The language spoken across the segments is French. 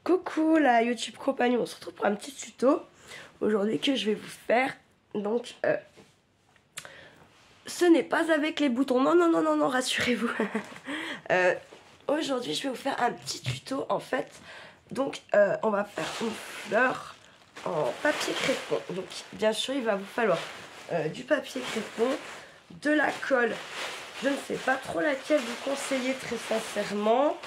Coucou la YouTube compagnon, on se retrouve pour un petit tuto aujourd'hui que je vais vous faire. Donc ce n'est pas avec les boutons, non, rassurez-vous. Aujourd'hui je vais vous faire un petit tuto en fait. Donc on va faire une fleur en papier crépon. Donc bien sûr il va vous falloir du papier crépon, de la colle. Je ne sais pas trop laquelle vous conseiller très sincèrement.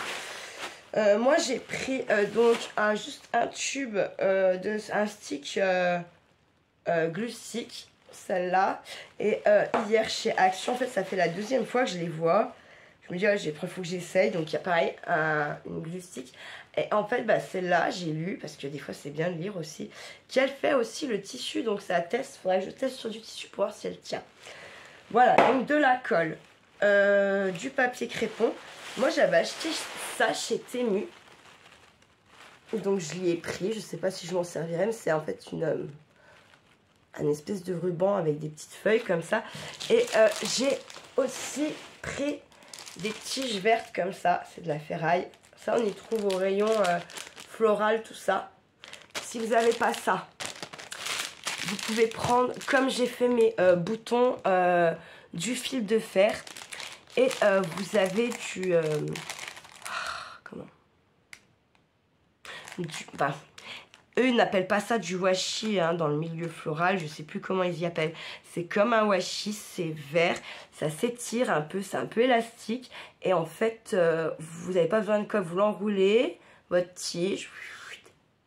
Moi j'ai pris donc juste un tube, un stick glue stick, celle-là. Et hier chez Action, en fait ça fait la deuxième fois que je les vois. Je me dis ouais, il faut que j'essaye. Donc il y a pareil une glue stick. Et en fait bah, celle-là j'ai lu, parce que des fois c'est bien de lire aussi, qu'elle fait aussi le tissu. Donc ça teste, faudrait que je teste sur du tissu pour voir si elle tient. Voilà, donc de la colle, du papier crépon. Moi j'avais acheté ça chez Temu, donc je l'y ai pris. Je sais pas si je m'en servirai, mais c'est en fait un espèce de ruban avec des petites feuilles comme ça. Et j'ai aussi pris des tiges vertes comme ça, c'est de la ferraille. Ça on y trouve au rayon floral, tout ça. Si vous n'avez pas ça, vous pouvez prendre, comme j'ai fait mes boutons, du fil de fer. Et vous avez eux ils n'appellent pas ça du washi hein, dans le milieu floral, je sais plus comment ils y appellent. C'est comme un washi, c'est vert, ça s'étire un peu, c'est un peu élastique. Et en fait, vous n'avez pas besoin de colle, vous l'enroulez, votre tige,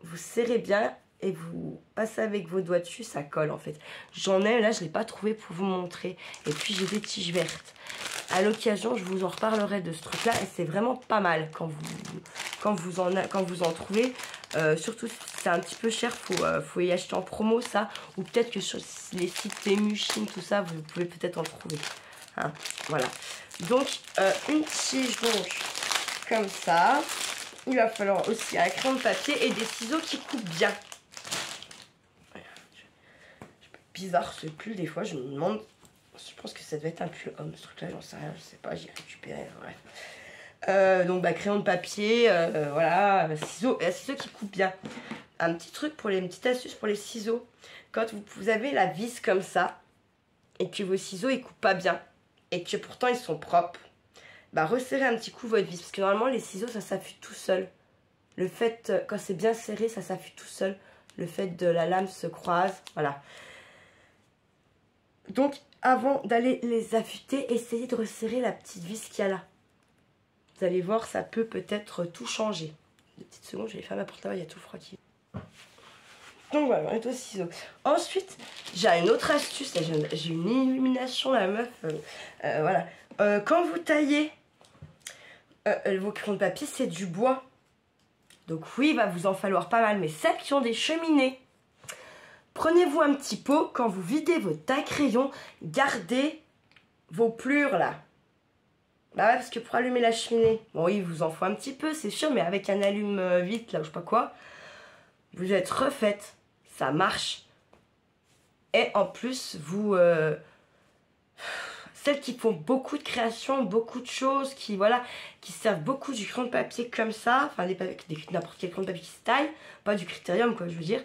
vous serrez bien et vous passez avec vos doigts dessus, ça colle en fait. J'en ai, là je ne l'ai pas trouvé pour vous montrer. Et puis j'ai des tiges vertes. À l'occasion, je vous en reparlerai de ce truc-là. Et c'est vraiment pas mal quand vous en trouvez. Surtout si c'est un petit peu cher, faut y acheter en promo ça. Ou peut-être que sur les sites Temu, Chine, tout ça, vous pouvez peut-être en trouver. Hein, voilà. Donc, une tige donc comme ça. Il va falloir aussi un crayon de papier et des ciseaux qui coupent bien. Bizarre ce pull, des fois je me demande. Je pense que ça devait être un pull homme, ce truc-là, j'en sais rien, je sais pas, j'ai récupéré, bref. Donc, bah, crayon de papier, voilà, ciseaux qui coupent bien. Un petit truc pour une petite astuce pour les ciseaux. Quand vous avez la vis comme ça, et que vos ciseaux, ils coupent pas bien, et que pourtant ils sont propres, bah, resserrez un petit coup votre vis, parce que normalement, les ciseaux, ça s'affûte tout seul. Le fait, quand c'est bien serré, ça s'affûte tout seul. Le fait de la lame se croise, voilà. Donc, avant d'aller les affûter, essayez de resserrer la petite vis qu'il y a là. Vous allez voir, ça peut peut-être tout changer. Deux petites secondes, je vais faire ma porte-travail, il y a tout froid qui... Donc voilà, on est au ciseau. Ensuite, j'ai une autre astuce, j'ai une illumination, la meuf. Voilà. Quand vous taillez vos crayons de papier, c'est du bois. Donc oui, il va vous en falloir pas mal, mais celles qui ont des cheminées, prenez-vous un petit pot, quand vous videz vos taille-crayons, gardez vos plures là. Bah ouais, parce que pour allumer la cheminée, bon oui, il vous en faut un petit peu, c'est sûr, mais avec un allume vite là, ou je sais pas quoi, vous êtes refaite, ça marche. Et en plus, celles qui font beaucoup de créations, beaucoup de choses, qui servent beaucoup du crayon de papier comme ça, enfin n'importe quel crayon de papier qui se taille, pas du critérium quoi, je veux dire.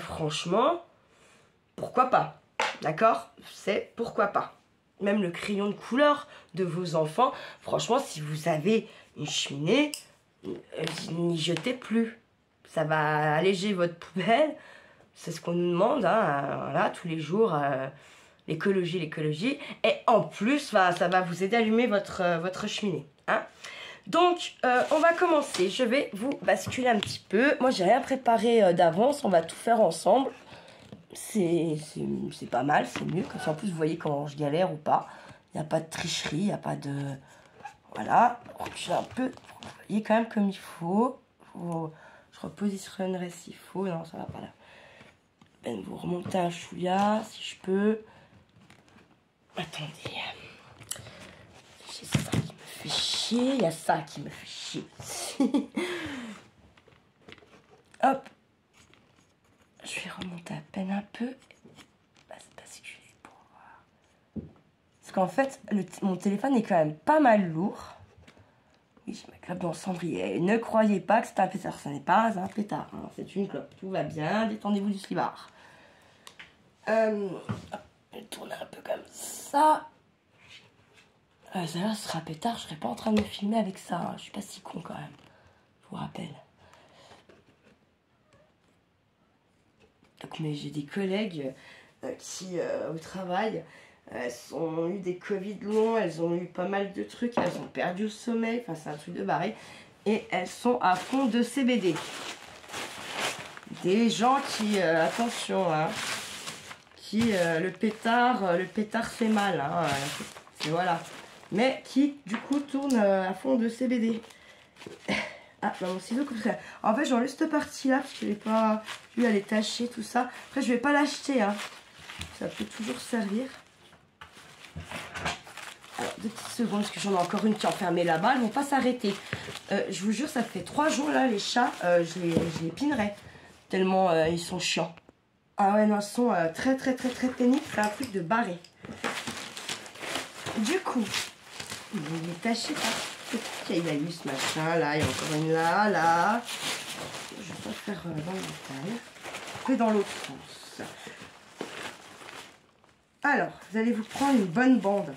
Franchement, pourquoi pas, d'accord? C'est pourquoi pas. Même le crayon de couleur de vos enfants, franchement, si vous avez une cheminée, n'y jetez plus. Ça va alléger votre poubelle. C'est ce qu'on nous demande, hein, voilà, tous les jours. L'écologie. Et en plus, ça va vous aider à allumer votre cheminée. Hein. Donc, on va commencer. Je vais vous basculer un petit peu. Moi, j'ai rien préparé d'avance. On va tout faire ensemble. C'est pas mal, c'est mieux. Comme ça, en plus, vous voyez quand je galère ou pas. Il n'y a pas de tricherie, il n'y a pas de... Voilà. Je suis un peu... Vous voyez quand même comme il faut. Je repositionnerai s'il faut. Non, ça va pas là. Ben, vous remontez un chouïa, si je peux. Attendez. J'ai ça qui me fait chier. Il y a ça qui me fait chier aussi. Hop. Je vais remonter à peine un peu. Basculer pour voir. Parce qu'en fait, mon téléphone est quand même pas mal lourd. Oui, ma clope dans le cendrier. Ne croyez pas que c'est un pétard, ce n'est pas un pétard, hein. C'est une clope. Tout va bien, détendez-vous du slibard. Je vais tourner un peu comme ça. Ça là, ce sera pétard, je serais pas en train de me filmer avec ça, hein. Je suis pas si con quand même, je vous rappelle. Donc, mais j'ai des collègues qui, au travail, elles ont eu des Covid longs, elles ont eu pas mal de trucs, elles ont perdu le sommeil, enfin c'est un truc de barré. Et elles sont à fond de CBD. Des gens qui, attention, hein, qui, le pétard fait mal, hein, voilà. Mais qui, du coup, tournent à fond de CBD. Ah, bah mon ciseau comme ça. En fait, j'enlève cette partie-là parce que je n'ai pas vu, elle est tachée, tout ça. Après, je vais pas l'acheter, hein. Ça peut toujours servir. Alors, 2 petites secondes, parce que j'en ai encore une qui est enfermée là-bas. Elles vont pas s'arrêter. Je vous jure, ça fait 3 jours, là, les chats, je les pinerais. Tellement ils sont chiants. Ah ouais, non, ils sont très pénibles. C'est un truc de barré. Du coup, il est taché par... Il a eu ce machin, là, il y a encore une là. Je vais pas faire dans le détail. Et dans l'autre sens. Alors, vous allez vous prendre une bonne bande,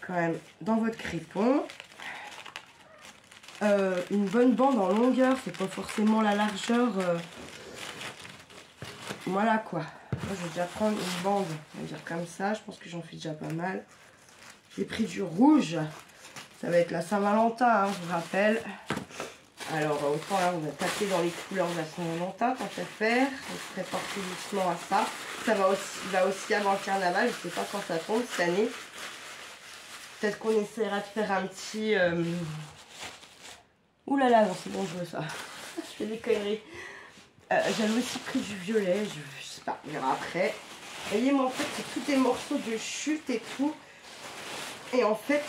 quand même, dans votre crépon. Une bonne bande en longueur, c'est pas forcément la largeur. Voilà, quoi. Moi, je vais déjà prendre une bande, on va dire comme ça. Je pense que j'en fais déjà pas mal. J'ai pris du rouge. Ça va être la Saint-Valentin, hein, je vous rappelle. Alors, autant là, on va taper dans les couleurs de la Saint-Valentin, tant qu'à faire. On se prépare tout doucement à ça. Ça va aussi avant le carnaval, je ne sais pas quand ça tombe cette année. Peut-être qu'on essaiera de faire un petit... Ouh là là, non, c'est bon, je veux ça. Je fais des conneries. J'avais aussi pris du violet, je sais pas, on verra après. Vous voyez, moi, en fait, c'est tous des morceaux de chute et tout. Et en fait,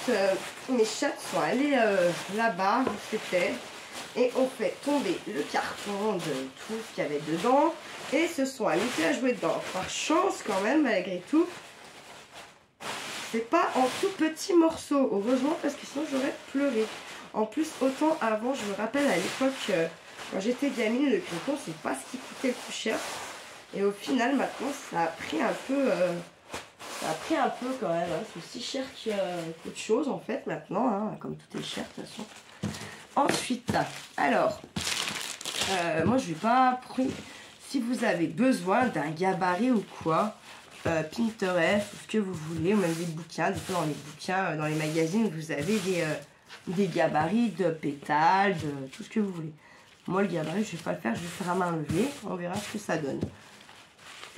mes chattes sont allées là-bas où c'était et ont fait tomber le carton de tout ce qu'il y avait dedans et se sont amusées à jouer dedans. Par chance quand même, malgré tout, c'est pas en tout petits morceaux, heureusement, parce que sinon j'aurais pleuré. En plus, autant avant, je me rappelle à l'époque, quand j'étais gamine, le crépon, c'est pas ce qui coûtait le plus cher. Et au final, maintenant, ça a pris un peu... Ça a pris un peu quand même, hein. C'est aussi cher qu'autre chose en fait maintenant, hein, comme tout est cher de toute façon. Ensuite, alors, moi je vais pas prendre, si vous avez besoin d'un gabarit ou quoi, Pinterest, ou ce que vous voulez, ou même des bouquins, des fois dans les bouquins, dans les magazines, vous avez des gabarits de pétales, de tout ce que vous voulez. Moi le gabarit, je vais pas le faire, je vais faire à main levée, on verra ce que ça donne.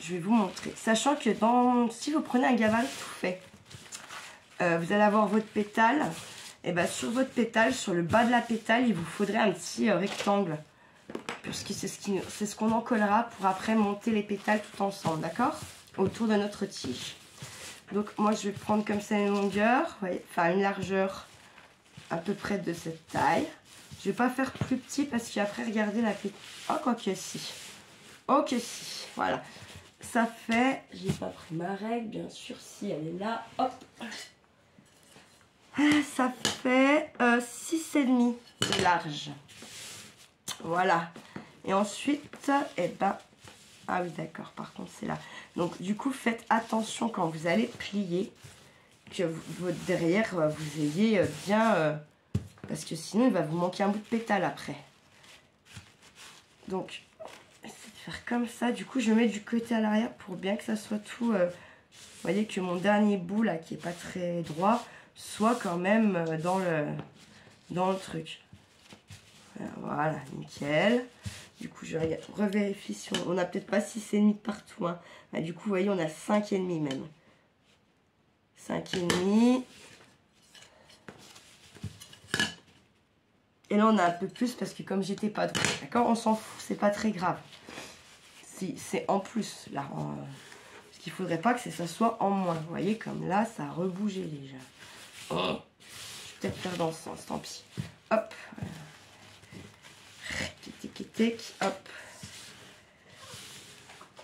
Je vais vous montrer. Sachant que si vous prenez un gabarit tout fait, vous allez avoir votre pétale. Et bien sur votre pétale, sur le bas de la pétale, il vous faudrait un petit rectangle. Puisque c'est ce qu'on en collera pour après monter les pétales tout ensemble, d'accord? Autour de notre tige. Donc moi je vais prendre comme ça une longueur, vous voyez, enfin une largeur à peu près de cette taille. Je vais pas faire plus petit parce qu'après regardez la pétale. Oh quoi que si. Ok si, voilà. Ça fait, j'ai pas pris ma règle, bien sûr, si elle est là, hop. Ça fait 6,5 de large. Voilà. Et ensuite, eh ben, ah oui d'accord, par contre c'est là. Donc du coup, faites attention quand vous allez plier, que votre derrière, vous ayez bien, parce que sinon il va vous manquer un bout de pétale après. Donc... faire comme ça, du coup je mets du côté à l'arrière pour bien que ça soit tout, vous voyez que mon dernier bout là qui est pas très droit soit quand même dans le truc. Voilà, nickel. Du coup je revérifie si on n'a peut-être pas 6,5 de partout, hein. Bah, du coup vous voyez on a 5,5 même. 5,5. Et là on a un peu plus parce que comme j'étais pas droit, d'accord, on s'en fout, c'est pas très grave. C'est en plus là, parce qu'il faudrait pas que ça soit en moins. Vous voyez comme là ça a rebougé déjà. Je vais peut-être faire dans ce sens, tant pis. Hop, hop.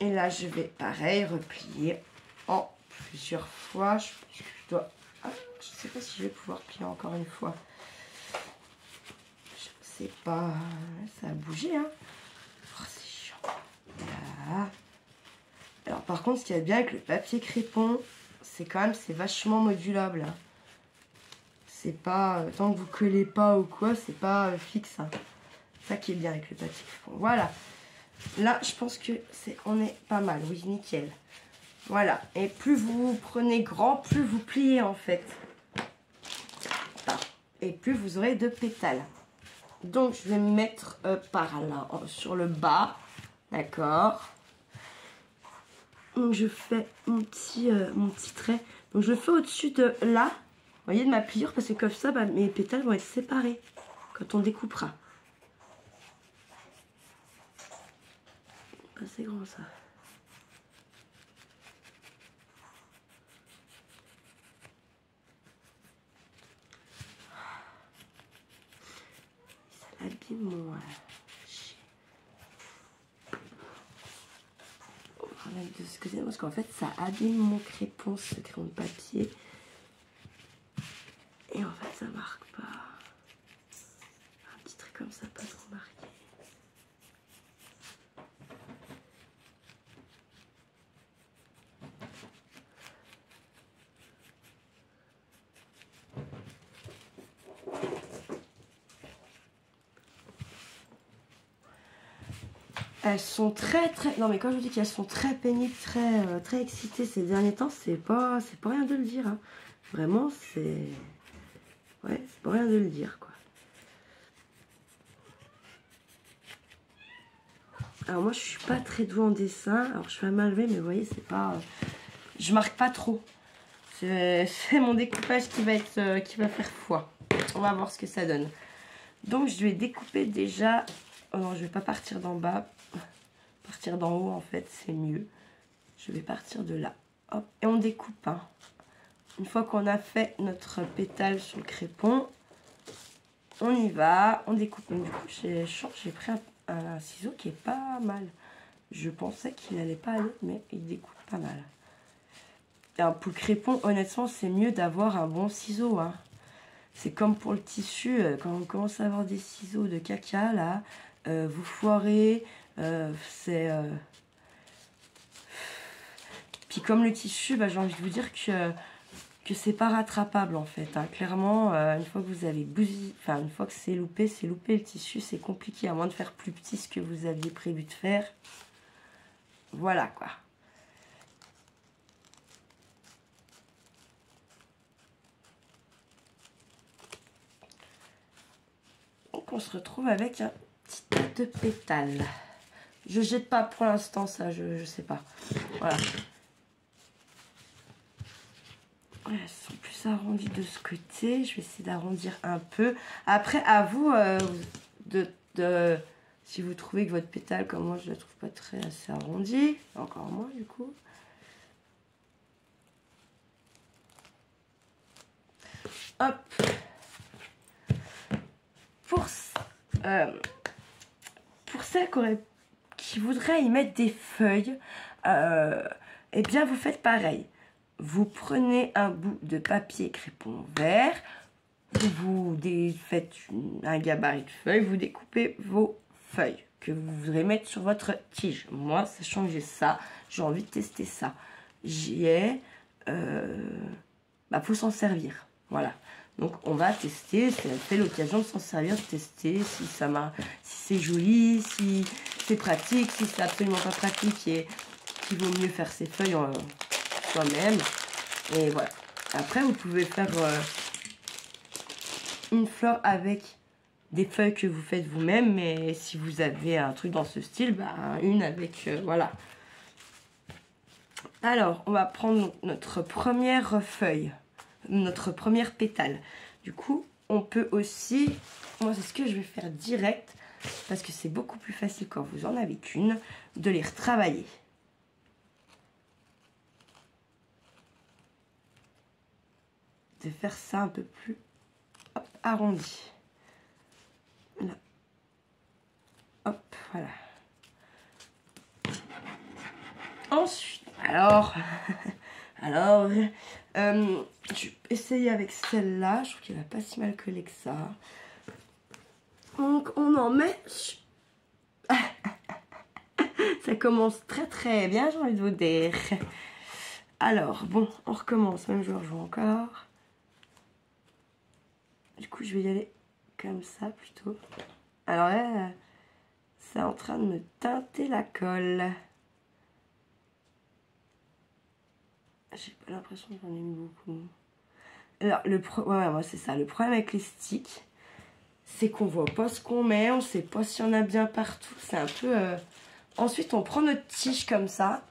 Et là je vais pareil replier en plusieurs fois. Je sais pas si je vais pouvoir plier encore une fois. c'est pas... Ça a bougé, hein. Oh, c'est chiant. Voilà. Alors, par contre, ce qu'il y a de bien avec le papier crépon, c'est quand même, c'est vachement modulable. Hein. C'est pas... tant que vous collez pas ou quoi, c'est pas fixe. Hein. C'est ça qui est bien avec le papier crépon. Voilà. Là, je pense que on est pas mal. Oui, nickel. Voilà. Et plus vous prenez grand, plus vous pliez, en fait. Et plus vous aurez de pétales. Donc, je vais me mettre par là, sur le bas. D'accord. Donc, je fais mon petit trait. Donc, je le fais au-dessus de là. Vous voyez, de ma pliure. Parce que comme ça, bah, mes pétales vont être séparés quand on découpera. Pas assez grand, ça. Ça abîme mon... de ce côté parce qu'en fait ça abîme mon crépon, ce crayon de papier, et en fait ça marque pas. Un petit trait comme ça, pas trop marqué. Elles sont très... Non mais quand je vous dis qu'elles sont très pénibles, très excitées ces derniers temps, c'est pas rien de le dire. Hein. Vraiment, c'est... Ouais, c'est pas rien de le dire, quoi. Alors moi, je suis pas très douée en dessin. Alors je fais mal lever, mais vous voyez, c'est pas... Je marque pas trop. C'est mon découpage qui va faire foi. On va voir ce que ça donne. Donc je vais découper déjà... Oh non, je vais pas partir d'en bas. Partir d'en haut, en fait, c'est mieux. Je vais partir de là. Hop, et on découpe. Hein. Une fois qu'on a fait notre pétale sur le crépon, on y va. On découpe. Donc, du coup, j'ai pris un ciseau qui est pas mal. Je pensais qu'il n'allait pas aller, mais il découpe pas mal. Et pour le crépon, honnêtement, c'est mieux d'avoir un bon ciseau. Hein. C'est comme pour le tissu, quand on commence à avoir des ciseaux de caca, là, vous foirez, Puis comme le tissu, bah, j'ai envie de vous dire que c'est pas rattrapable, en fait. Hein. Clairement, une fois que vous avez une fois que c'est loupé le tissu, c'est compliqué, à moins de faire plus petit ce que vous aviez prévu de faire. Voilà, quoi. Donc on se retrouve avec un petit tas de pétales. Je jette pas pour l'instant ça, je sais pas. Voilà. Elles sont plus arrondies de ce côté. Je vais essayer d'arrondir un peu. Après, à vous si vous trouvez que votre pétale, comme moi, je la trouve pas assez arrondie. Encore moins, du coup. Hop. Pour celles qui voudraient y mettre des feuilles, eh bien, vous faites pareil. Vous prenez un bout de papier crépon vert, vous faites un gabarit de feuilles, vous découpez vos feuilles que vous voudrez mettre sur votre tige. Moi, sachant que j'ai ça, j'ai envie de tester ça. J'y ai... faut s'en servir. Voilà. Donc, on va tester. C'est l'occasion de s'en servir, de tester si ça marche, si c'est joli, si c'est pratique, si c'est absolument pas pratique et qu'il vaut mieux faire ses feuilles soi-même. Et voilà. Après, vous pouvez faire une fleur avec des feuilles que vous faites vous-même. Mais si vous avez un truc dans ce style, une avec... voilà. Alors, on va prendre notre première feuille. Notre première pétale. Du coup, on peut aussi... Moi, c'est ce que je vais faire direct. Parce que c'est beaucoup plus facile quand vous en avez qu'une. De les retravailler. De faire ça un peu plus arrondi. Là. Hop, voilà. Ensuite, alors, je vais essayer avec celle-là. Je trouve qu'elle va pas si mal collé que ça. Donc on en met... Ça commence très très bien, j'ai envie de vous dire. Alors, bon, on recommence. Même joueur joue encore. Du coup, je vais y aller comme ça plutôt. Alors là, c'est en train de me teinter la colle. J'ai pas l'impression que j'en ai mis beaucoup. Alors, ouais, moi c'est ça. Le problème avec les sticks, c'est qu'on voit pas ce qu'on met. On sait pas si on a bien partout. C'est un peu... Ensuite, on prend notre tige comme ça.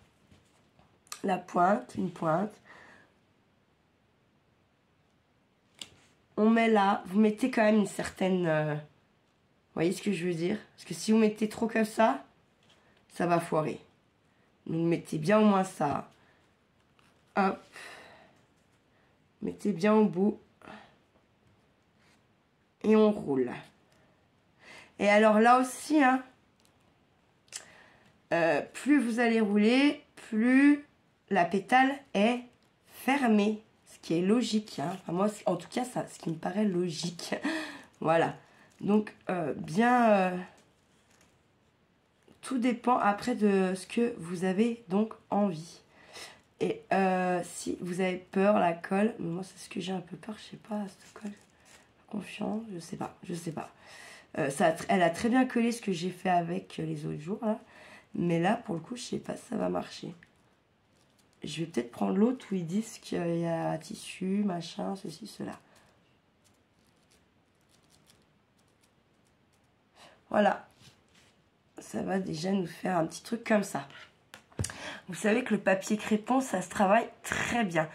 La pointe, une pointe. On met là. Vous mettez quand même une certaine... Vous voyez ce que je veux dire? Parce que si vous mettez trop comme ça va foirer. Donc, mettez bien au moins ça. Hop. Mettez bien au bout. Et on roule. Et alors là aussi, hein, plus vous allez rouler, plus la pétale est fermée. Ce qui est logique. Hein. Enfin, moi, en tout cas, ça, ce qui me paraît logique. Voilà. Donc, tout dépend après de ce que vous avez donc envie. Et si vous avez peur, la colle, moi c'est ce que j'ai un peu peur, je sais pas, cette colle, confiant, je sais pas. Elle a très bien collé ce que j'ai fait avec les autres jours, là. Mais là, pour le coup, je sais pas si ça va marcher. Je vais peut-être prendre l'autre où ils disent qu'il y a tissu, machin, ceci, cela. Voilà. Ça va déjà nous faire un petit truc comme ça. Vous savez que le papier crépon, ça se travaille très bien.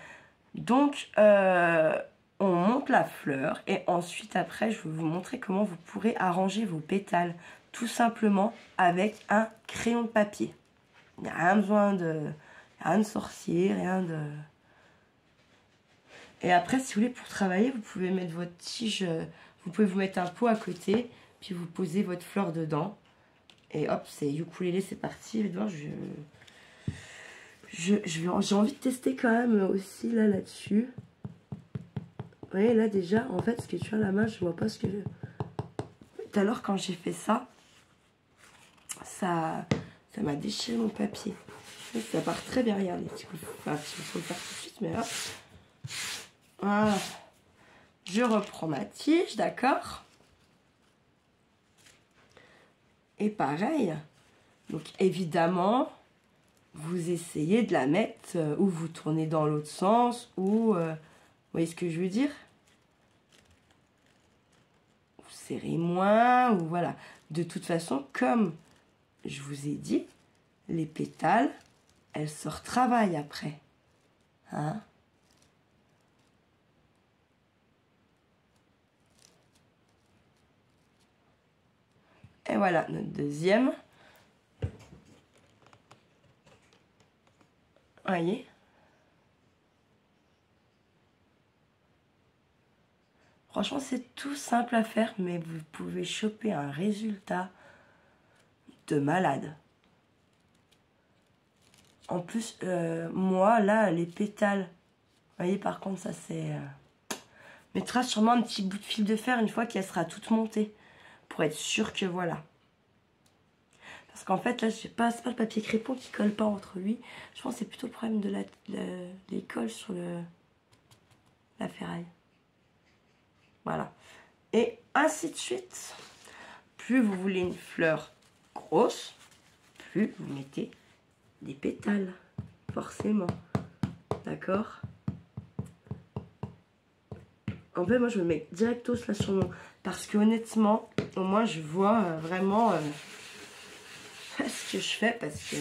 Donc, on monte la fleur et ensuite, après, je vais vous montrer comment vous pourrez arranger vos pétales. Tout simplement avec un crayon de papier. Il n'y a rien besoin de... Rien de sorcier, rien de... Et après, si vous voulez, pour travailler, vous pouvez mettre votre tige... Vous pouvez vous mettre un pot à côté, puis vous posez votre fleur dedans. Et hop, c'est ukulélé, c'est parti. J'ai envie de tester quand même aussi là-dessus. Vous voyez, là déjà, en fait, ce que tu as à la main, je vois pas ce que... Tout à l'heure, quand j'ai fait ça, ça m'a déchiré mon papier. Ça part très bien, regardez. Enfin, il faut le faire tout de suite, mais là... Voilà. Je reprends ma tige, d'accord? Et pareil. Donc, évidemment, vous essayez de la mettre ou vous tournez dans l'autre sens, ou... vous voyez ce que je veux dire? Vous serrez moins, ou voilà. De toute façon, comme je vous ai dit, les pétales, elles se retravaillent après. Hein? Et voilà, notre deuxième. Voyez? Franchement, c'est tout simple à faire, mais vous pouvez choper un résultat de malade. En plus, moi, là, les pétales, vous voyez, par contre, ça c'est... mettra sûrement un petit bout de fil de fer une fois qu'elle sera toute montée, pour être sûr que voilà. Parce qu'en fait, là, c'est pas le papier crépon qui colle pas entre lui. Je pense que c'est plutôt le problème de les colles sur la ferraille. Voilà. Et ainsi de suite. Plus vous voulez une fleur grosse, plus vous mettez des pétales. Forcément. D'accord? En fait, moi, je me mets directos là sur mon... Parce que honnêtement, au moins, je vois vraiment ce que je fais. Parce que...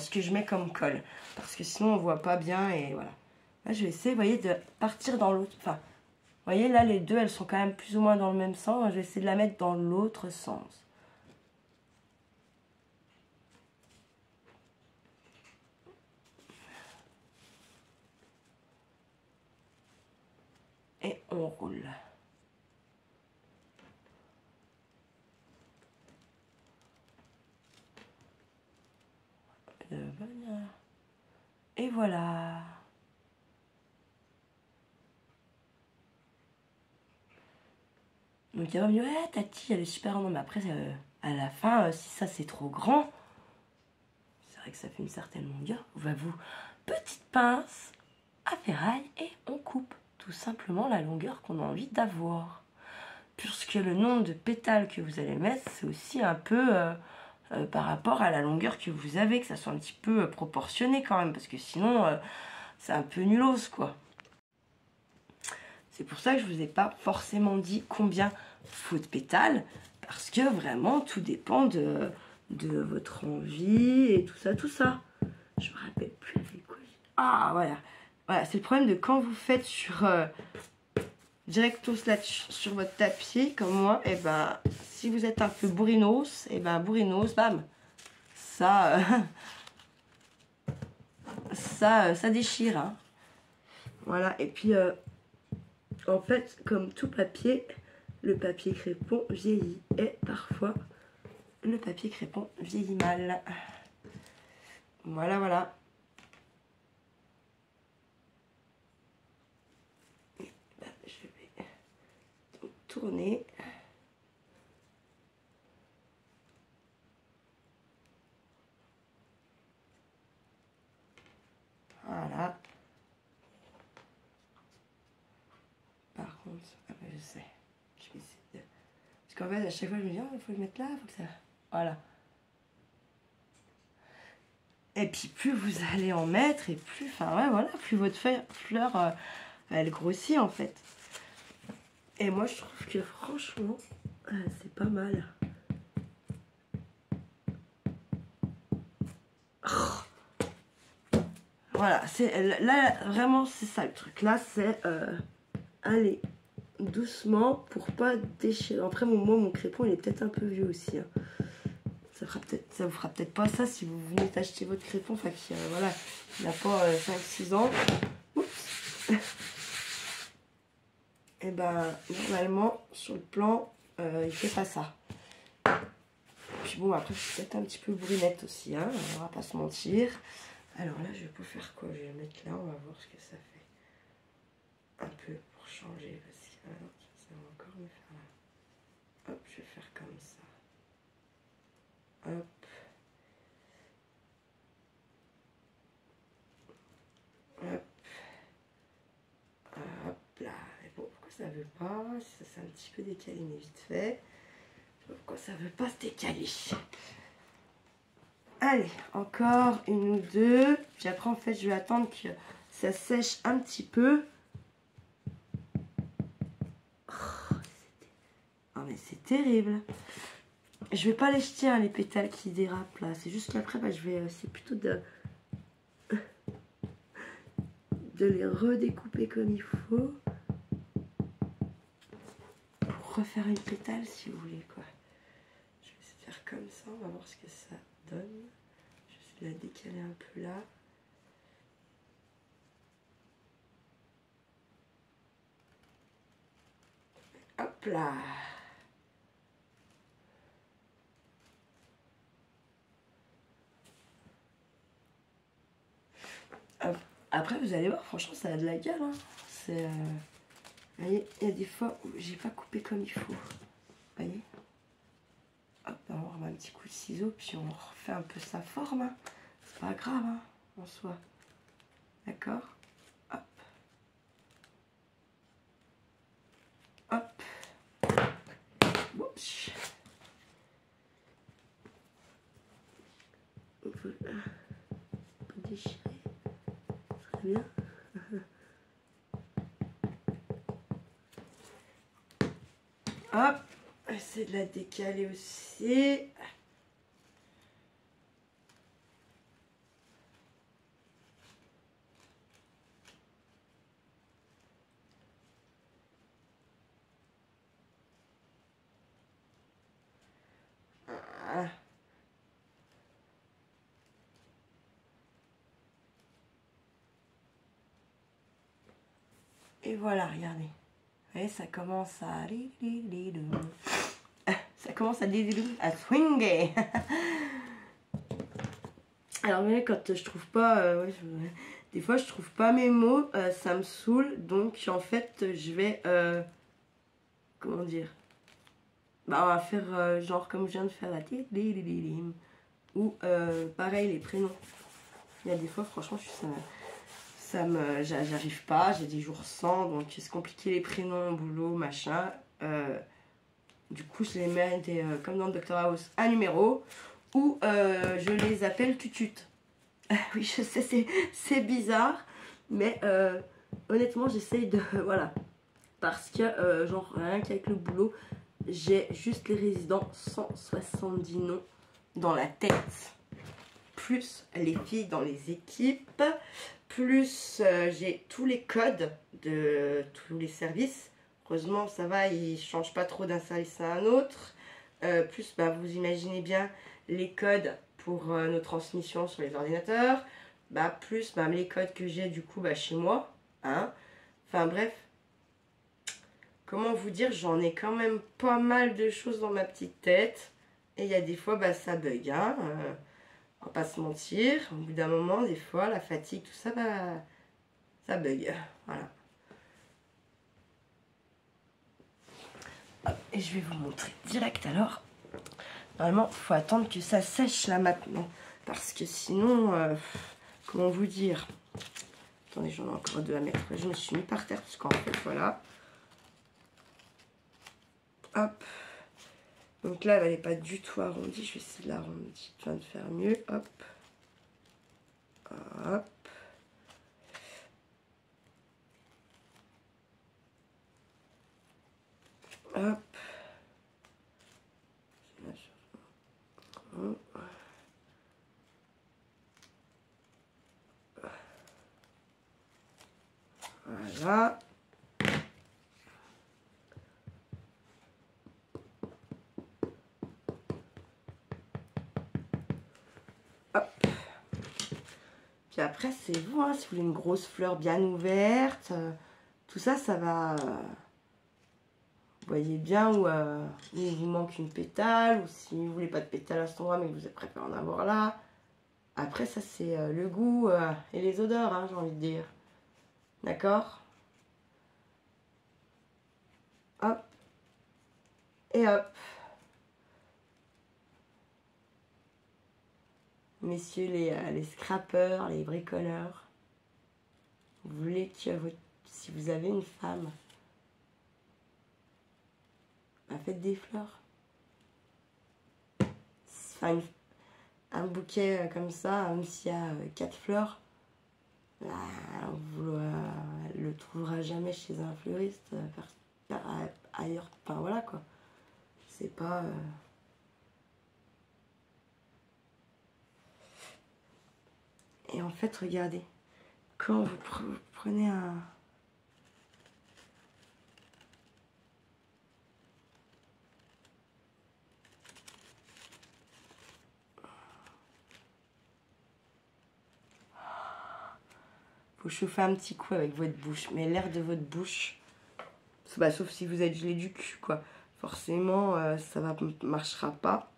ce que je mets comme colle. Parce que sinon, on voit pas bien. Et voilà. Là, je vais essayer, vous voyez, de partir dans l'autre... Enfin, vous voyez, là, les deux, elles sont quand même plus ou moins dans le même sens. Je vais essayer de la mettre dans l'autre sens. Et on roule. Et voilà. Donc Donc elle va me dire, ouais, Tati, elle est super grande. Mais après, à la fin, si ça c'est trop grand, c'est vrai que ça fait une certaine longueur. On va vous, petite pince à ferraille et on coupe tout simplement la longueur qu'on a envie d'avoir. Puisque le nombre de pétales que vous allez mettre, c'est aussi un peu par rapport à la longueur que vous avez, que ça soit un petit peu proportionné quand même, parce que sinon, c'est un peu nulos, quoi. C'est pour ça que je vous ai pas forcément dit combien faut de pétales, parce que vraiment, tout dépend de votre envie et tout ça, tout ça. Je me rappelle plus avec quoi. Ah, voilà. Voilà, c'est le problème de quand vous faites sur... directos là sur votre tapis comme moi, et ben si vous êtes un peu bourrinos, et ben bourrinos, bam, ça ça déchire, hein. Voilà. Et puis en fait, comme tout papier, le papier crépon vieillit, et parfois le papier crépon vieillit mal. Voilà, voilà. Je vais donc tourner. Voilà. Par contre, je sais. Je vais essayer de... Parce qu'en fait, à chaque fois, je me dis, oh, il faut le mettre là, il faut que ça... Voilà. Et puis, plus vous allez en mettre, et plus... Enfin, ouais, voilà, plus votre fleur, elle grossit, en fait. Et moi, je trouve que, franchement, c'est pas mal. Oh. Voilà, là, vraiment, c'est ça, le truc. Là, c'est... aller doucement pour pas déchirer. Après, moi, mon crépon, il est peut-être un peu vieux aussi, hein. Ça vous fera peut-être pas ça si vous venez d'acheter votre crépon, enfin qui voilà, il n'a pas 5-6 ans. Oups. Et ben normalement sur le plan il fait pas ça. Puis bon, après je suis peut-être un petit peu brunette aussi, hein, on va pas se mentir. Alors là je vais pas faire quoi, je vais le mettre là, on va voir ce que ça fait. Un peu pour changer parce que ça va encore me faire là. Hop, je vais faire comme ça. Hop. Hop. Hop là. Mais bon, pourquoi ça veut pas? Ça c'est un petit peu décalé, mais vite fait. Je sais pas pourquoi ça veut pas se décaler. Allez, encore une ou deux. Puis après, en fait, je vais attendre que ça sèche un petit peu. Oh, mais c'est terrible. Je vais pas les jeter, hein, les pétales qui dérapent là. C'est juste qu'après, bah, je vais essayer plutôt de les redécouper comme il faut. Pour refaire une pétale, si vous voulez, quoi. Je vais essayer de faire comme ça. On va voir ce que ça donne. Je vais la décaler un peu là. Hop là. Après, vous allez voir, franchement, ça a de la gueule, hein. C'est... Vous voyez, il y a des fois où j'ai pas coupé comme il faut. Vous voyez? Hop, on remet un petit coup de ciseau, puis on refait un peu sa forme, hein. C'est pas grave, hein, en soi. D'accord? Hop. Hop. Oups. On peut pas déchirer. Très bien. Hop. Essayer de la décaler aussi. Et voilà, regardez. Vous voyez, ça commence à... Ça commence à swinguer. Alors, mais quand je trouve pas... ouais, des fois, je trouve pas mes mots. Ça me saoule. Donc, en fait, je vais... comment dire? Bah, on va faire genre comme je viens de faire la tête. Ou pareil, les prénoms. Il y a des fois, franchement, j'arrive pas, j'ai des jours sans, donc c'est compliqué les prénoms, boulot, machin. Du coup, je les mets comme dans Dr House, un numéro, ou je les appelle tutut. Oui, je sais, c'est bizarre, mais honnêtement, j'essaye de... Voilà. Parce que, genre, rien qu'avec le boulot, j'ai juste les résidents 170 noms dans la tête. Plus les filles dans les équipes, plus j'ai tous les codes de tous les services. Heureusement, ça va, ils ne changent pas trop d'un service à un autre. Plus, bah, vous imaginez bien les codes pour nos transmissions sur les ordinateurs. Bah, plus bah, les codes que j'ai du coup bah, chez moi. Hein. Enfin bref, comment vous dire, j'en ai quand même pas mal de choses dans ma petite tête. Et il y a des fois, bah, ça bug. Hein. On va pas se mentir. Au bout d'un moment, des fois, la fatigue, tout ça, bah, ça bug. Voilà. Hop, et je vais vous montrer direct alors. Normalement, il faut attendre que ça sèche là maintenant. Parce que sinon, comment vous dire? Attendez, j'en ai encore deux à mettre. Là, je me suis mis par terre parce qu'en fait, voilà. Hop. Donc là, elle n'est pas du tout arrondie. Je vais essayer de l'arrondir. Je viens de faire mieux. Hop. Hop. Hop. Voilà. Hop. Puis après, c'est vous, hein, si vous voulez une grosse fleur bien ouverte, tout ça, ça va... vous voyez bien où il vous manque une pétale, ou si vous voulez pas de pétale à cet endroit, mais que vous préférez en avoir là. Après, ça, c'est le goût et les odeurs, hein, j'ai envie de dire. D'accord? Hop. Et hop. Messieurs les scrappers, les bricoleurs, vous voulez que si vous avez une femme, bah faites des fleurs. Enfin, un bouquet comme ça, même s'il y a 4 fleurs, bah, vous le trouverez jamais chez un fleuriste ailleurs. Enfin voilà quoi. C'est pas... Et en fait, regardez, quand vous prenez un... Faut chauffer un petit coup avec votre bouche, mais l'air de votre bouche, bah, sauf si vous êtes gelé du cul, quoi. Forcément, ça marchera pas.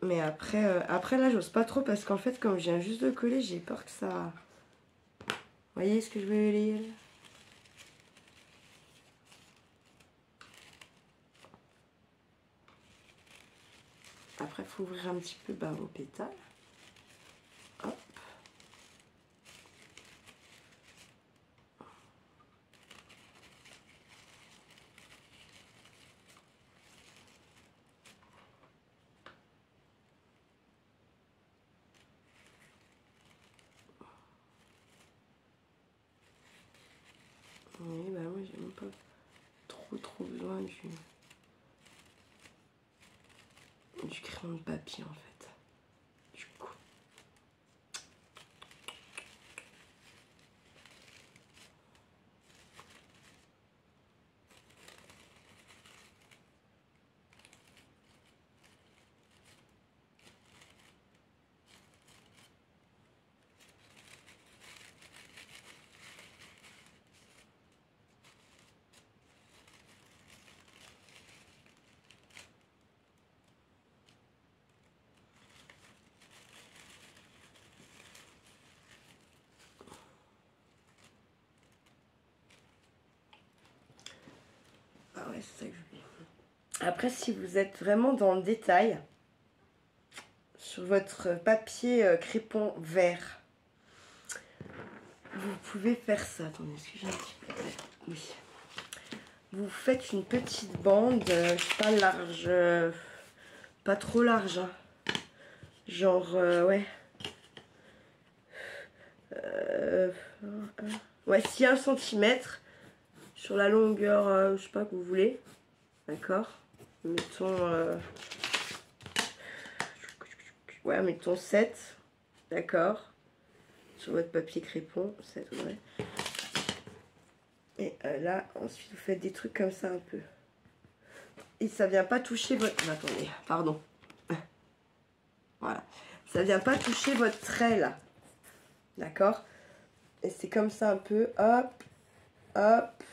Mais après là, j'ose pas trop parce qu'en fait, comme je viens juste de coller, j'ai peur que ça... Vous voyez ce que je veux dire? Après, il faut ouvrir un petit peu vos pétales. Hop. Oui, bah moi, j'ai même pas trop besoin du crayon de papier, en fait. Du coup. Ah ouais, c'est ça que je voulais. Après, si vous êtes vraiment dans le détail, sur votre papier crépon vert, vous pouvez faire ça. Attendez, est-ce que j'ai un petit peu... Oui. Vous faites une petite bande, pas large, pas trop large, hein. Genre, ouais. Ouais, 1 centimètre sur la longueur, je sais pas, que vous voulez. D'accord. Mettons, ouais, mettons 7. D'accord. Sur votre papier crépon, 7, ouais. Et là, ensuite, vous faites des trucs comme ça un peu. Et ça vient pas toucher votre... Attendez, pardon. Voilà. Ça vient pas toucher votre trait, là. D'accord. Et c'est comme ça un peu. Hop. Hop.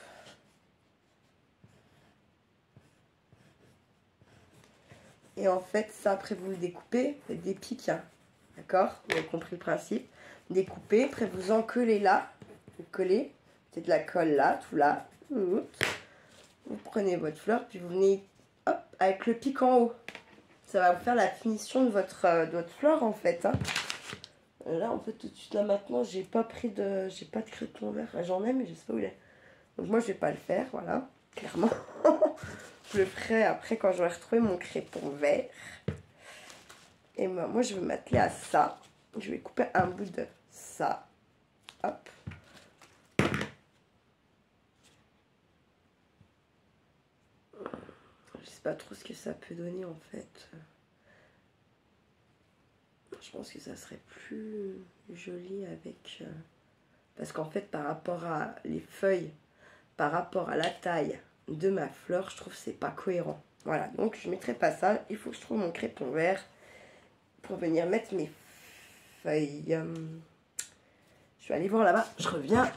Et en fait, ça, après, vous le découpez. Vous faites des pics, hein. D'accord. Vous avez compris le principe. Découpez. Après, vous en collez là. Vous collez. C'est de la colle là, tout là. Vous prenez votre fleur, puis vous venez, hop, avec le pic en haut. Ça va vous faire la finition de votre fleur, en fait, hein. Là, on peut tout de suite, là, maintenant, j'ai pas de crépon vert. J'en ai, mais je sais pas où il est. Donc, moi, je vais pas le faire, voilà, clairement. Je le ferai après, quand j'aurai retrouvé mon crépon vert. Et moi, je vais m'atteler à ça. Je vais couper un bout de ça. Hop. Je sais pas trop ce que ça peut donner en fait. Je pense que ça serait plus joli avec... Parce qu'en fait par rapport à les feuilles, par rapport à la taille de ma fleur, je trouve que c'est pas cohérent. Voilà, donc je mettrai pas ça. Il faut que je trouve mon crépon vert pour venir mettre mes feuilles. Je vais aller voir là-bas, je reviens.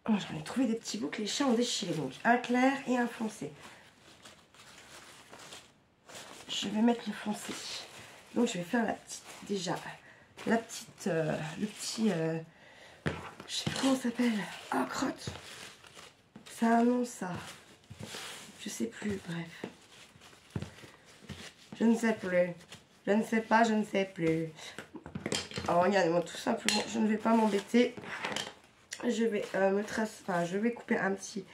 Oh, j'en ai trouvé des petits bouts que les chats ont déchirés. Donc un clair et un foncé. Je vais mettre le foncé. Donc je vais faire la petite, déjà, la petite, le petit, je sais plus comment ça s'appelle. Ah, crotte. Ça a un nom, ça. Je sais plus, bref. Je ne sais plus. Je ne sais pas, je ne sais plus. Alors regardez-moi, tout simplement, je ne vais pas m'embêter. Je vais je vais couper un petit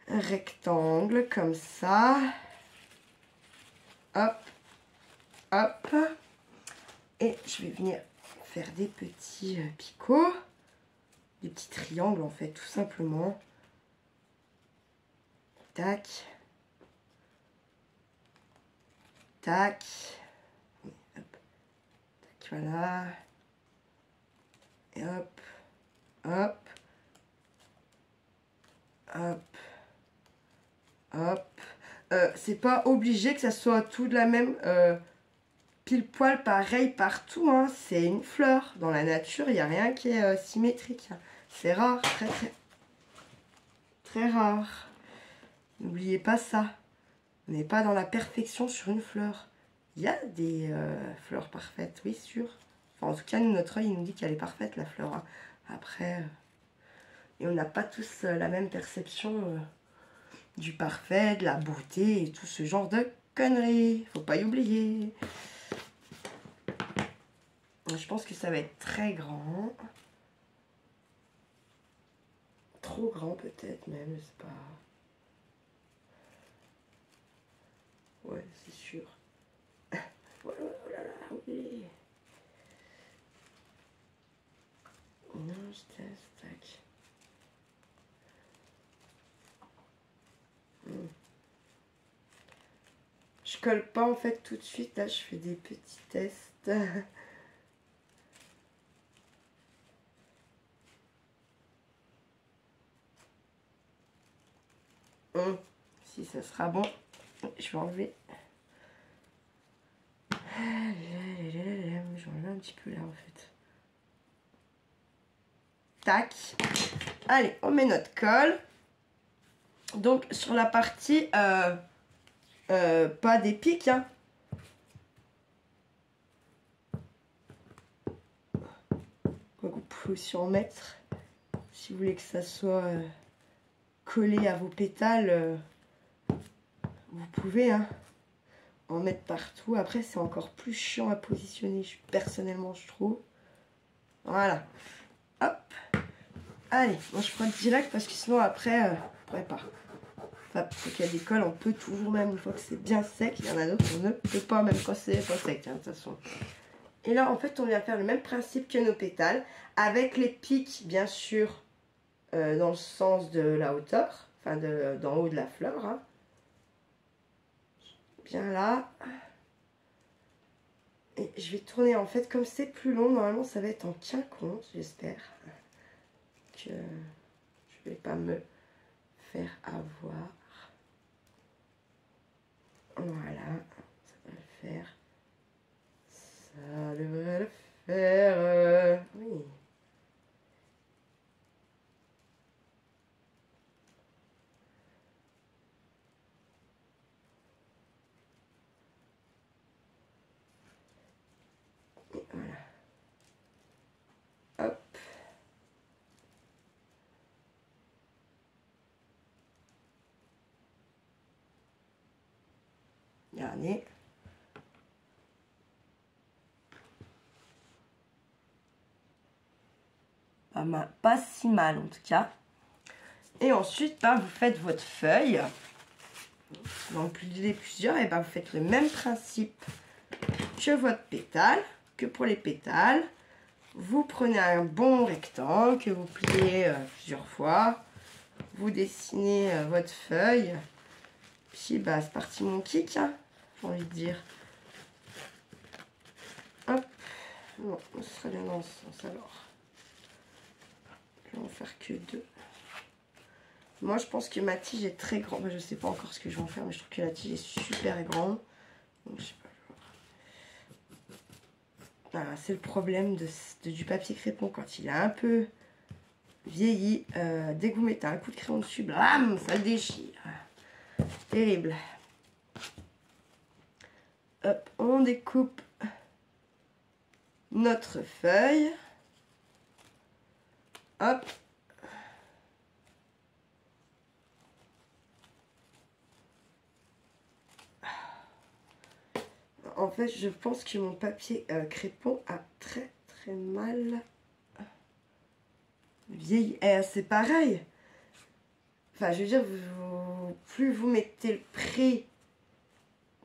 rectangle comme ça. Hop, hop. Et je vais venir faire des petits picots. Des petits triangles en fait, tout simplement. Tac. Tac. Hop. Tac, voilà. Et hop. Hop. Hop. Hop. C'est pas obligé que ça soit tout de la même pile poil pareil partout, hein. C'est une fleur. Dans la nature, il n'y a rien qui est symétrique. Hein. C'est rare, très très très rare. N'oubliez pas ça. On n'est pas dans la perfection sur une fleur. Il y a des fleurs parfaites, oui, sûr. Enfin, en tout cas, nous, notre œil, il nous dit qu'elle est parfaite, la fleur. Hein. Après, et on n'a pas tous la même perception du parfait, de la beauté et tout ce genre de conneries. Faut pas y oublier. Je pense que ça va être très grand. Trop grand peut-être même, je sais pas. Ouais, c'est sûr. Voilà, oh là là, oui. Non, je teste, tac. Je colle pas en fait tout de suite, là je fais des petits tests. Si ça sera bon, je vais enlever. Je vais enlever un petit peu là en fait. Tac. Allez, on met notre colle. Donc sur la partie, pas des pics, hein. Vous pouvez aussi en mettre si vous voulez que ça soit collé à vos pétales. vous pouvez hein, en mettre partout. Après, c'est encore plus chiant à positionner, personnellement, je trouve. Voilà. Hop. Allez, moi je prends le direct parce que sinon après, je pourrais pas. Enfin, faut qu'il y a des cols, on peut toujours, même une fois que c'est bien sec. Il y en a d'autres, on ne peut pas, même quand c'est pas sec, hein, de toute façon. Et là, en fait, on vient faire le même principe que nos pétales, avec les pics, bien sûr, dans le sens de la hauteur, enfin, d'en haut de la fleur. Hein. Bien là. Et je vais tourner, en fait, comme c'est plus long, normalement, ça va être en quinconce, j'espère. Que je vais pas me faire avoir. Voilà, ça va le faire. Ça devrait le faire. Oui. Et voilà. Hop. Dernier. Pas si mal en tout cas. Et ensuite, vous faites votre feuille. Vous en pliez plusieurs et vous faites le même principe que votre pétale, que pour les pétales. Vous prenez un bon rectangle que vous pliez plusieurs fois. Vous dessinez votre feuille. Puis c'est parti mon kick, hein, j'ai envie de dire. Hop. Bon, ce serait bien dans ce sens alors. Je vais en faire que 2. Moi, je pense que ma tige est très grande. Je ne sais pas encore ce que je vais en faire, mais je trouve que la tige est super grande. Donc, je sais pas. Voilà, c'est le problème du papier crépon quand il a un peu vieilli. Dès que vous mettez un coup de crayon dessus, blam, ça le déchire. Terrible. Hop, on découpe notre feuille. Hop. En fait, je pense que mon papier crépon a très mal vieilli. C'est pareil. Enfin, je veux dire, plus vous mettez le prix,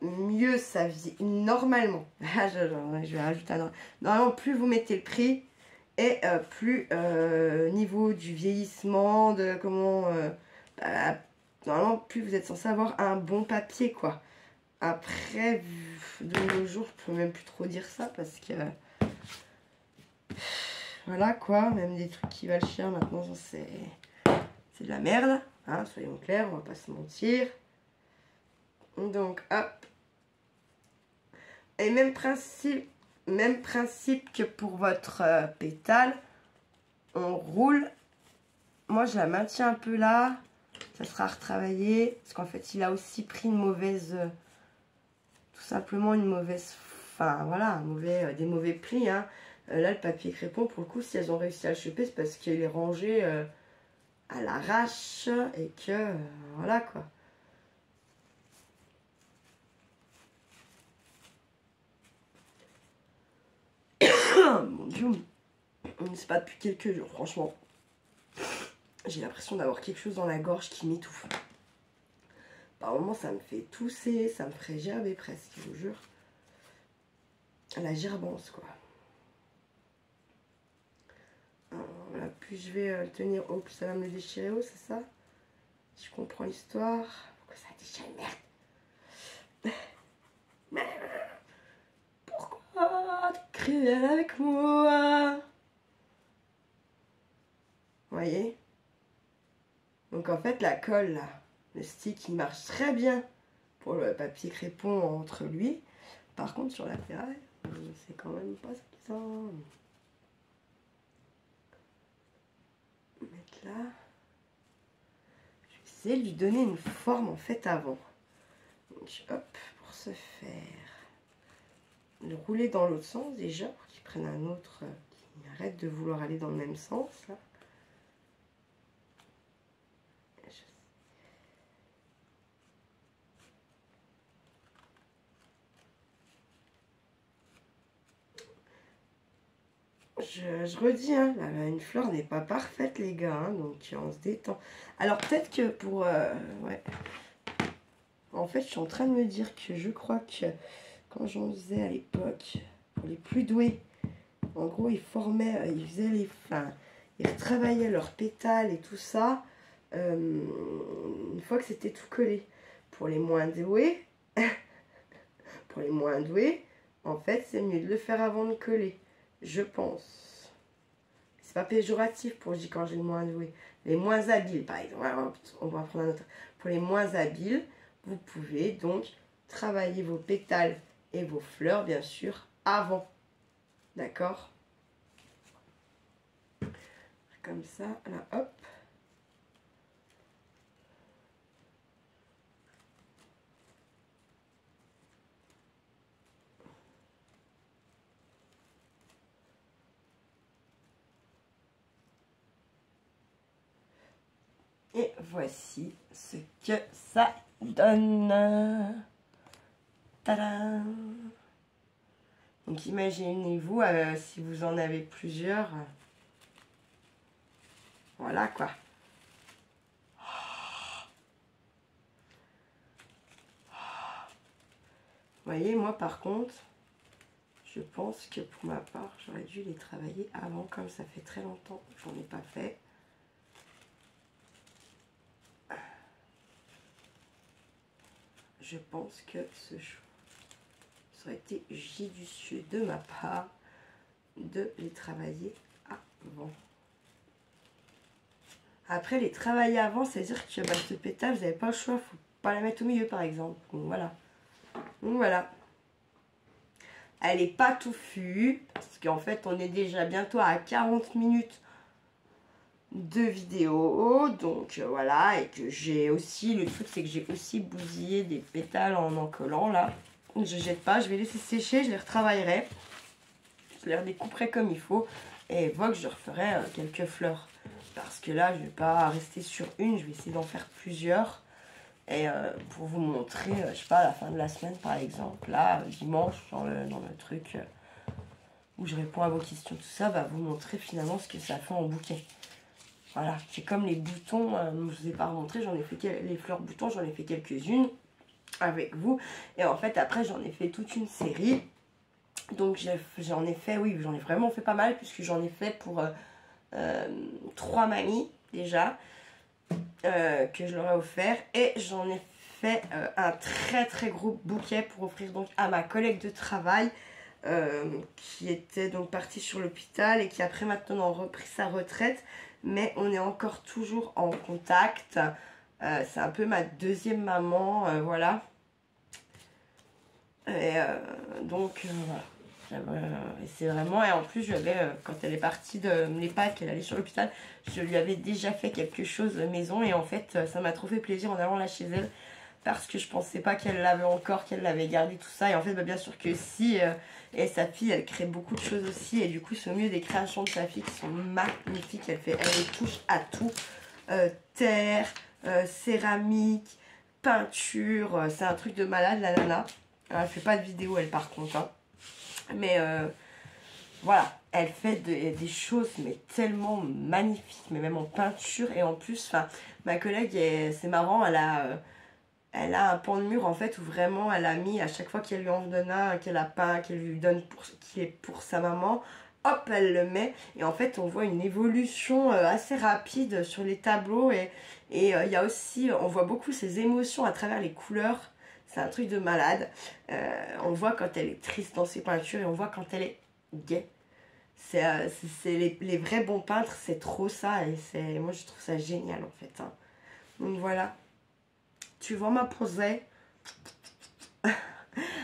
mieux ça vieillit. Normalement. Je vais rajouter un... Normalement, plus vous mettez le prix, et plus niveau du vieillissement, de comment... normalement, plus vous êtes censé avoir un bon papier, quoi. Après, de nos jours, je peux même plus trop dire ça parce que... Voilà, quoi. Même des trucs qui valent cher, maintenant, c'est de la merde. Hein, soyons clairs, on va pas se mentir. Donc, hop. Et même principe que pour votre pétale. On roule. Moi, je la maintiens un peu là. Ça sera retravaillé. Parce qu'en fait, il a aussi pris une mauvaise... tout simplement une mauvaise... Enfin, voilà, des mauvais plis. Hein. Là, le papier crépon, pour le coup, si elles ont réussi à le choper, c'est parce qu'il est rangé à l'arrache. Et que... voilà, quoi. Mon Dieu. C'est pas depuis quelques jours, franchement. J'ai l'impression d'avoir quelque chose dans la gorge qui m'étouffe. Par moments, ça me fait tousser, ça me ferait gerber presque, je vous jure. La gerbance, quoi. Alors, là, plus je vais le tenir haut, plus ça va me le déchirer haut, c'est ça? Je comprends l'histoire. Pourquoi ça déchire, merde? Pourquoi tu cruel avec moi? Vous voyez? Donc en fait, la colle, là, le stick, il marche très bien pour le papier crépon entre lui. Par contre, sur la ferraille, c'est quand même pas suffisant. Mettre là. Je vais essayer de lui donner une forme en fait avant. Donc hop, pour ce faire, le rouler dans l'autre sens déjà, pour qu'il prenne un autre, qui arrête de vouloir aller dans le même sens là. je redis, hein, une fleur n'est pas parfaite, les gars, hein, donc on se détend. Alors, peut-être que pour... ouais. En fait, je suis en train de me dire que je crois que quand j'en faisais à l'époque, pour les plus doués, en gros, ils formaient, ils faisaient les... Enfin, ils retravaillaient leurs pétales et tout ça, une fois que c'était tout collé. Pour les moins doués, pour les moins doués, en fait, c'est mieux de le faire avant de coller. Je pense. C'est pas péjoratif pour dire quand j'ai le moins doué. Les moins habiles, par exemple. On va prendre un autre. Pour les moins habiles, vous pouvez donc travailler vos pétales et vos fleurs, bien sûr, avant. D'accord? Comme ça, là, hop. Et voici ce que ça donne. Tadam! Donc imaginez-vous, si vous en avez plusieurs, voilà quoi. Vous voyez, moi par contre, je pense que pour ma part, j'aurais dû les travailler avant, comme ça fait très longtemps que j'en ai pas fait. Je pense que ça aurait été judicieux de ma part de les travailler avant. Après, les travailler avant, c'est-à-dire que ce pétale, vous n'avez pas le choix, il ne faut pas la mettre au milieu par exemple. Donc voilà. Donc voilà. Elle n'est pas touffue, parce qu'en fait, on est déjà bientôt à 40 minutes de vidéo. Donc voilà, et que j'ai aussi, le truc c'est que j'ai aussi bousillé des pétales en collant là. Je jette pas, je vais laisser sécher, je les retravaillerai. Je les redécouperai comme il faut. Et voilà que je referai quelques fleurs. Parce que là, je vais pas rester sur une, je vais essayer d'en faire plusieurs. Et pour vous montrer, je sais pas, à la fin de la semaine par exemple, là, dimanche, dans le truc où je réponds à vos questions, tout ça, va vous montrer finalement ce que ça fait en bouquet. Voilà, c'est comme les boutons, je vous ai pas remontré, j'en ai fait les fleurs boutons, j'en ai fait quelques-unes avec vous. Et en fait, après, j'en ai fait toute une série. Donc j'en ai fait, oui, j'en ai vraiment fait pas mal, puisque j'en ai fait pour 3 mamies déjà. Que je leur ai offert, et j'en ai fait un très très gros bouquet pour offrir donc à ma collègue de travail qui était donc partie sur l'hôpital et qui après maintenant a repris sa retraite, mais on est encore toujours en contact. C'est un peu ma deuxième maman, voilà. Et donc voilà. Et c'est vraiment, et en plus j'avais, quand elle est partie de l'EHPAD, qu'elle allait sur l'hôpital, je lui avais déjà fait quelque chose maison, et en fait ça m'a trop fait plaisir en allant là chez elle, parce que je pensais pas qu'elle l'avait encore, qu'elle l'avait gardé, tout ça. Et en fait, bah, bien sûr que si, et sa fille, elle crée beaucoup de choses aussi, et du coup c'est au milieu des créations de sa fille qui sont magnifiques. Elle touche à tout, terre, céramique, peinture, c'est un truc de malade la nana. Elle fait pas de vidéo elle par contre, hein. Mais voilà, elle fait des choses mais tellement magnifiques, mais même en peinture. Et en plus, ma collègue, c'est marrant, elle a un pan de mur en fait où vraiment elle a mis, à chaque fois qu'elle lui en donne un, qu'elle a peint, qu'elle lui donne qui est pour sa maman, hop, elle le met. Et en fait, on voit une évolution assez rapide sur les tableaux. Et il y a aussi, on voit beaucoup ses émotions à travers les couleurs. C'est un truc de malade. On voit quand elle est triste dans ses peintures et on voit quand elle est gaie. C'est les vrais bons peintres, c'est trop ça. Et moi, je trouve ça génial en fait, hein. Donc voilà. Tu vois ma posée.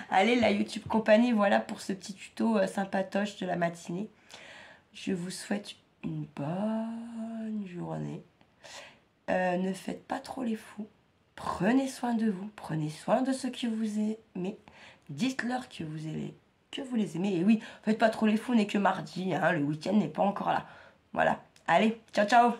Allez, la YouTube compagnie, voilà pour ce petit tuto sympatoche de la matinée. Je vous souhaite une bonne journée. Ne faites pas trop les fous. Prenez soin de vous, prenez soin de ceux que vous aimez, dites-leur que vous les aimez. Et oui, faites pas trop les fous, on n'est que mardi, hein, le week-end n'est pas encore là. Voilà, allez, ciao ciao.